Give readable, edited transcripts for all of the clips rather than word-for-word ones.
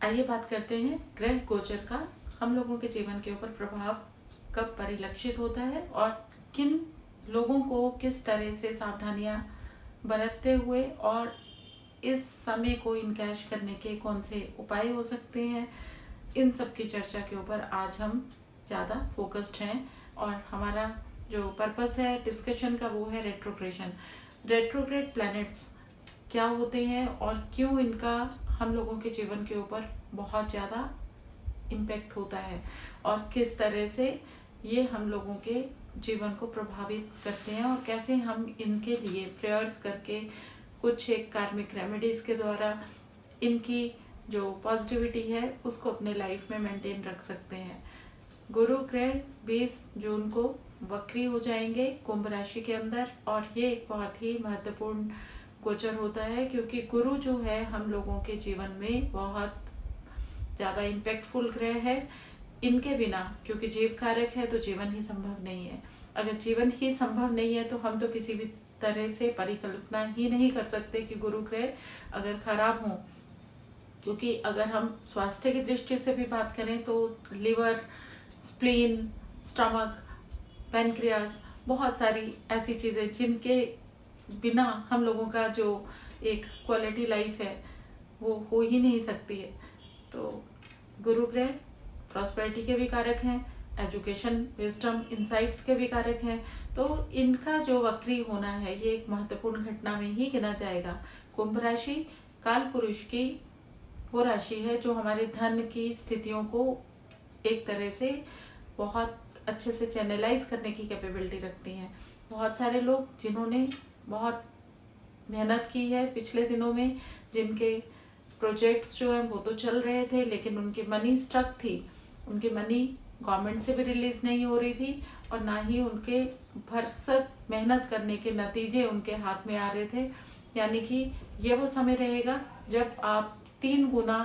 आइए बात करते हैं ग्रह गोचर का हम लोगों के जीवन के ऊपर प्रभाव कब परिलक्षित होता है और किन लोगों को किस तरह से सावधानियां बरतते हुए और इस समय को इनकैश करने के कौन से उपाय हो सकते हैं। इन सब की चर्चा के ऊपर आज हम ज़्यादा फोकस्ड हैं और हमारा जो पर्पस है डिस्कशन का वो है रेट्रोग्रेशन। रेट्रोग्रेड प्लैनेट्स क्या होते हैं और क्यों इनका हम लोगों के जीवन के ऊपर बहुत ज़्यादा इम्पैक्ट होता है और किस तरह से ये हम लोगों के जीवन को प्रभावित करते हैं और कैसे हम इनके लिए प्रेयर्स करके कुछ एक कार्मिक रेमेडीज़ के द्वारा इनकी जो पॉजिटिविटी है उसको अपने लाइफ में मेंटेन रख सकते हैं। गुरु ग्रह 20 जून को वक्री हो जाएंगे कुंभ राशि के अंदर और ये एक बहुत ही महत्वपूर्ण गोचर होता है क्योंकि गुरु जो है हम लोगों के जीवन में बहुत ज़्यादा इम्पैक्टफुल ग्रह है। इनके बिना क्योंकि जीव कारक है तो जीवन ही संभव नहीं है। अगर जीवन ही संभव नहीं है तो हम तो किसी भी तरह से परिकल्पना ही नहीं कर सकते कि गुरु ग्रह अगर खराब हो, क्योंकि अगर हम स्वास्थ्य की दृष्टि से भी बात करें तो लिवर, स्प्लीन, स्टमक, पैनक्रियास, बहुत सारी ऐसी चीज़ें जिनके बिना हम लोगों का जो एक क्वालिटी लाइफ है वो हो ही नहीं सकती है। तो गुरु ग्रह प्रॉस्पेरिटी के भी कारक हैं, एजुकेशन, विजडम, इनसाइट्स के भी कारक हैं। तो इनका जो वक्री होना है ये एक महत्वपूर्ण घटना में ही गिना जाएगा। कुंभ राशि काल पुरुष की वो राशि है जो हमारे धन की स्थितियों को एक तरह से बहुत अच्छे से चैनलाइज करने की कैपेबिलिटी रखती हैं। बहुत सारे लोग जिन्होंने बहुत मेहनत की है पिछले दिनों में, जिनके प्रोजेक्ट्स जो हैं वो तो चल रहे थे लेकिन उनकी मनी स्ट्रक थी, उनकी मनी गवर्नमेंट से भी रिलीज नहीं हो रही थी और ना ही उनके भरसक मेहनत करने के नतीजे उनके हाथ में आ रहे थे। यानी कि ये वो समय रहेगा जब आप 3 गुना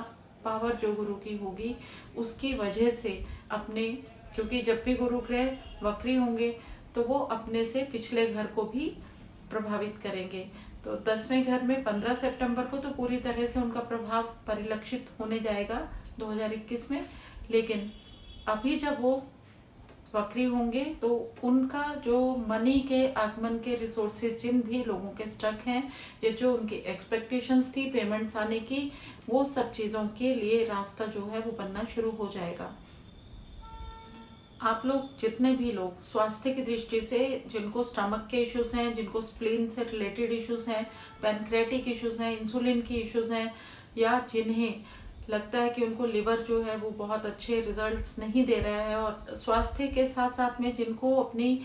पावर जो गुरु की होगी उसकी वजह से अपने, क्योंकि जब भी गुरु ग्रह वक्री होंगे तो वो अपने से पिछले घर को भी प्रभावित करेंगे। तो 10वें घर में 15 सितंबर को तो पूरी तरह से उनका प्रभाव परिलक्षित होने जाएगा 2021 में, लेकिन अभी जब वो वक्री होंगे तो उनका जो मनी के आगमन के रिसोर्सेज जिन भी लोगों के स्टक हैं या जो उनकी एक्सपेक्टेशंस थी पेमेंट्स आने की, वो सब चीज़ों के लिए रास्ता जो है वो बनना शुरू हो जाएगा। आप लोग जितने भी लोग स्वास्थ्य की दृष्टि से जिनको स्टमक के इश्यूज हैं, जिनको स्प्लीन से रिलेटेड इश्यूज हैं, पैनक्रेटिक इश्यूज हैं, इंसुलिन की इश्यूज हैं, या जिन्हें लगता है कि उनको लिवर जो है वो बहुत अच्छे रिजल्ट्स नहीं दे रहा है और स्वास्थ्य के साथ साथ में जिनको अपनी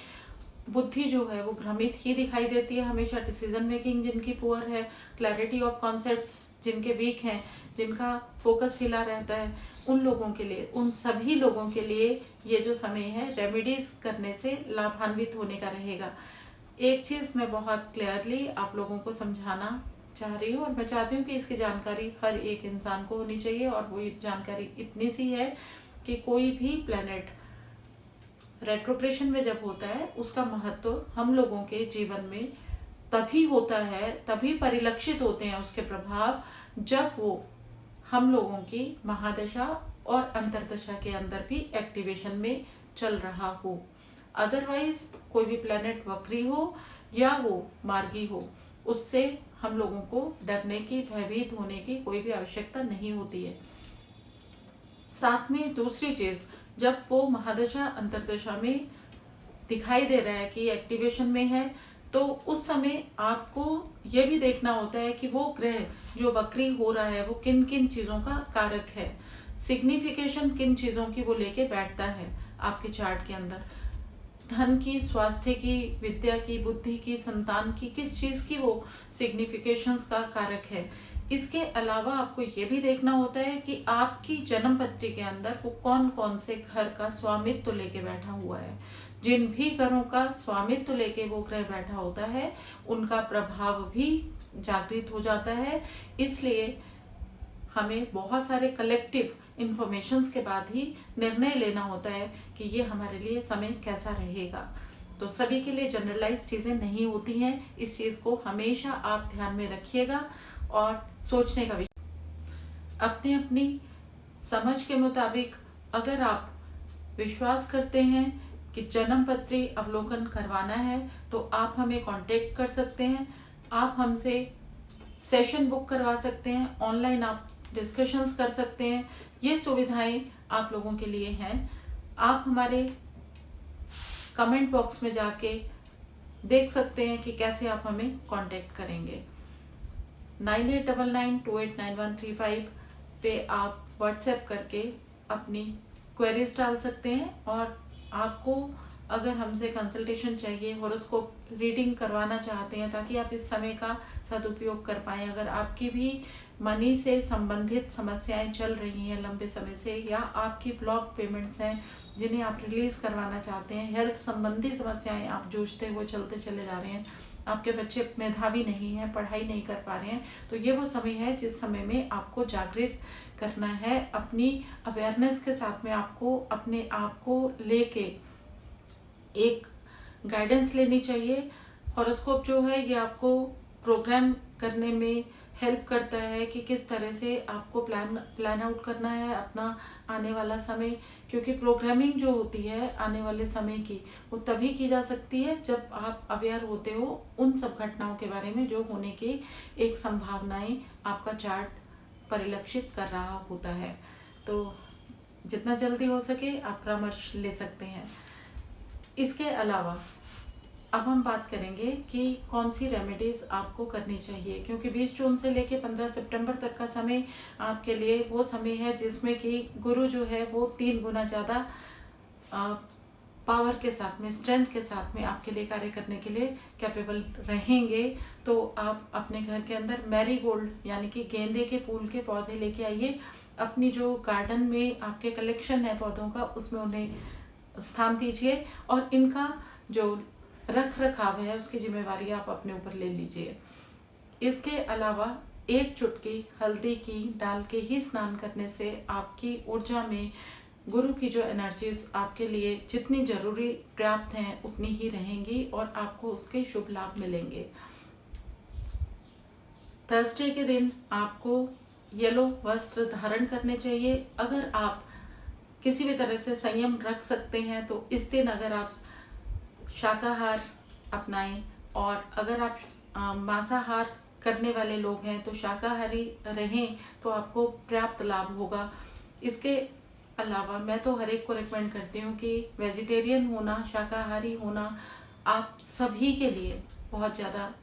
बुद्धि जो है वो भ्रमित ही दिखाई देती है हमेशा, डिसीजन मेकिंग जिनकी पुअर है, क्लैरिटी ऑफ कॉन्सेप्ट्स जिनके वीक हैं, जिनका फोकस हिला रहता है, उन लोगों के लिए, उन सभी लोगों के लिए ये जो समय है रेमेडीज करने से लाभान्वित होने का रहेगा। एक चीज़ मैं बहुत क्लियरली आप लोगों को समझाना चाह रही हूँ और मैं चाहती हूँ कि इसकी जानकारी हर एक इंसान को होनी चाहिए और वो जानकारी इतनी सी है कि कोई भी प्लैनेट रेट्रोग्रेशन में जब होता है उसका महत्व हम लोगों के जीवन में तभी होता है, तभी परिलक्षित होते हैं उसके प्रभाव जब वो हम लोगों की महादशा और अंतरदशा के अंदर भी एक्टिवेशन में चल रहा हो। अदरवाइज कोई भी प्लैनेट वक्री हो या वो मार्गी हो, उससे हम लोगों को डरने की, भयभीत होने की कोई भी आवश्यकता नहीं होती है। साथ में दूसरी चीज, जब वो महादशा अंतरदशा में दिखाई दे रहा है कि एक्टिवेशन में है तो उस समय आपको ये भी देखना होता है कि वो ग्रह जो वक्री हो रहा है वो किन किन चीजों का कारक है, सिग्निफिकेशन किन चीजों की वो लेके बैठता है आपके चार्ट के अंदर। धन की, स्वास्थ्य की, विद्या की, बुद्धि की, संतान की, किस चीज की वो सिग्निफिकेशंस का कारक है। इसके अलावा आपको ये भी देखना होता है कि आपकी जन्म पत्री के अंदर वो कौन कौन से घर का स्वामित्व लेके बैठा हुआ है। जिन भी घरों का स्वामित्व लेके वो ग्रह बैठा होता है उनका प्रभाव भी जागृत हो जाता है। इसलिए हमें बहुत सारे कलेक्टिव इंफॉर्मेशंस के बाद ही निर्णय लेना होता है कि ये हमारे लिए समय कैसा रहेगा। तो सभी के लिए जनरलाइज चीजें नहीं होती हैं, इस चीज को हमेशा आप ध्यान में रखिएगा और सोचने का विषय। अपनी अपनी समझ के मुताबिक अगर आप विश्वास करते हैं कि जन्म पत्री अवलोकन करवाना है तो आप हमें कांटेक्ट कर सकते हैं। आप हमसे सेशन बुक करवा सकते हैं, ऑनलाइन आप डिस्कशंस कर सकते हैं। ये सुविधाएं आप लोगों के लिए हैं। आप हमारे कमेंट बॉक्स में जाके देख सकते हैं कि कैसे आप हमें कांटेक्ट करेंगे। 9899289135 पे आप व्हाट्सएप करके अपनी क्वेरीज डाल सकते हैं और आपको अगर हमसे कंसल्टेशन चाहिए, हॉरोस्कोप रीडिंग करवाना चाहते हैं ताकि आप इस समय का सदुपयोग कर पाएं। अगर आपकी भी मनी से संबंधित समस्याएं चल रही हैं लंबे समय से, या आपकी ब्लॉक पेमेंट्स हैं जिन्हें आप रिलीज करवाना चाहते हैं, हेल्थ संबंधी समस्याएं आप जूझते हुए चलते चले जा रहे हैं, आपके बच्चे मेधावी नहीं हैं, पढ़ाई नहीं कर पा रहे हैं, तो ये वो समय है जिस समय में आपको जागृत करना है। अपनी अवेयरनेस के साथ में आपको अपने आप को लेके एक गाइडेंस लेनी चाहिए। हॉरोस्कोप जो है ये आपको प्रोग्राम करने में हेल्प करता है कि किस तरह से आपको प्लान आउट करना है अपना आने वाला समय, क्योंकि प्रोग्रामिंग जो होती है आने वाले समय की वो तभी की जा सकती है जब आप अवेयर होते हो उन सब घटनाओं के बारे में जो होने की एक संभावनाएं आपका चार्ट परिलक्षित कर रहा होता है। तो जितना जल्दी हो सके आप परामर्श ले सकते हैं। इसके अलावा अब हम बात करेंगे कि कौन सी रेमेडीज आपको करनी चाहिए, क्योंकि 20 जून से लेकर 15 सितंबर तक का समय आपके लिए वो समय है जिसमें कि गुरु जो है वो 3 गुना ज़्यादा पावर के साथ में, स्ट्रेंथ के साथ में आपके लिए कार्य करने के लिए कैपेबल रहेंगे। तो आप अपने घर के अंदर मैरीगोल्ड यानी कि गेंदे के फूल के पौधे लेके आइए। अपनी जो गार्डन में आपके कलेक्शन है पौधों का उसमें उन्हें स्थान दीजिए और इनका जो रख रखाव है उसकी जिम्मेवारी आप अपने ऊपर ले लीजिए। इसके अलावा 1 चुटकी हल्दी की डाल के ही स्नान करने से आपकी ऊर्जा में गुरु की जो एनर्जीज आपके लिए जितनी जरूरी पर्याप्त हैं उतनी ही रहेंगी और आपको उसके शुभ लाभ मिलेंगे। थर्सडे के दिन आपको येलो वस्त्र धारण करने चाहिए। अगर आप किसी भी तरह से संयम रख सकते हैं तो इस दिन अगर आप शाकाहार अपनाएं, और अगर आप मांसाहार करने वाले लोग हैं तो शाकाहारी रहें तो आपको पर्याप्त लाभ होगा। इसके अलावा मैं तो हर एक को रिकमेंड करती हूँ कि वेजिटेरियन होना, शाकाहारी होना आप सभी के लिए बहुत ज़्यादा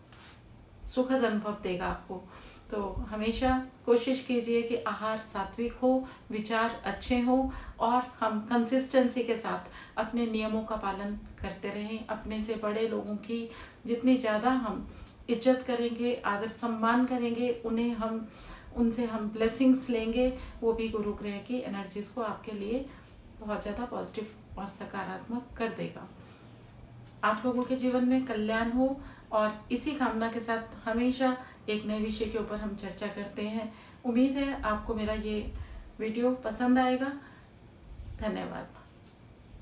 सुखद अनुभव देगा आपको। तो हमेशा कोशिश कीजिए कि आहार सात्विक हो, विचार अच्छे हो और हम कंसिस्टेंसी के साथ अपने नियमों का पालन करते रहें। अपने से बड़े लोगों की जितनी ज़्यादा हम इज्जत करेंगे, आदर सम्मान करेंगे, उनसे हम ब्लेसिंग्स लेंगे, वो भी गुरु ग्रह की एनर्जीज को आपके लिए बहुत ज़्यादा पॉजिटिव और सकारात्मक कर देगा। आप लोगों के जीवन में कल्याण हो और इसी कामना के साथ हमेशा एक नए विषय के ऊपर हम चर्चा करते हैं। उम्मीद है आपको मेरा ये वीडियो पसंद आएगा। धन्यवाद।